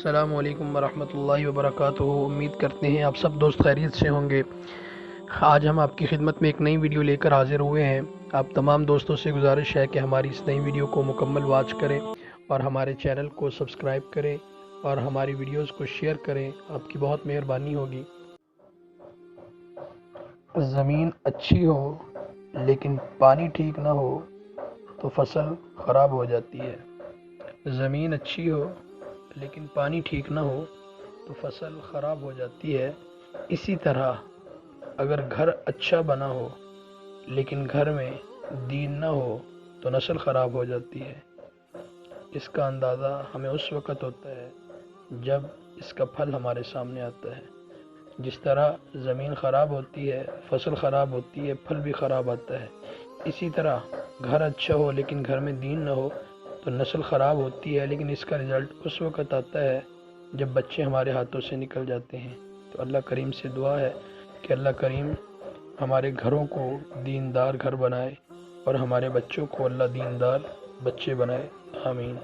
السلام علیکم ورحمۃ اللہ وبرکاتہ۔ امید کرتے ہیں آپ سب دوست خیریت سے ہوں گے۔ آج ہم آپ کی خدمت میں ایک نئی ویڈیو لے کر حاضر ہوئے ہیں۔ آپ تمام دوستوں سے گزارش ہے کہ ہماری اس نئی ویڈیو کو مکمل واچ کریں اور ہمارے چینل کو سبسکرائب کریں اور ہماری ویڈیوز کو شیئر کریں، آپ کی بہت مہربانی ہوگی۔ زمین اچھی ہو لیکن پانی ٹھیک نہ ہو تو فصل خراب ہو جاتی ہے۔ زمین اچھی ہو لیکن پانی ٹھیک نہ ہو تو فصل خراب ہو جاتی ہے۔ اسی طرح اگر گھر اچھا بنا ہو لیکن گھر میں دین نہ ہو تو نسل خراب ہو جاتی ہے۔ اس کا اندازہ ہمیں اس وقت ہوتا ہے جب اس کا پھل ہمارے سامنے آتا ہے۔ جس طرح زمین خراب ہوتی ہے، فصل خراب ہوتی ہے، پھل بھی خراب آتا ہے، اسی طرح گھر اچھا ہو لیکن گھر میں دین نہ ہو تو نسل خراب ہوتی ہے، لیکن اس کا رزلٹ اس وقت آتا ہے جب بچے ہمارے ہاتھوں سے نکل جاتے ہیں۔ تو اللہ کریم سے دعا ہے کہ اللہ کریم ہمارے گھروں کو دیندار گھر بنائے اور ہمارے بچوں کو اللہ دیندار بچے بنائے۔ آمین۔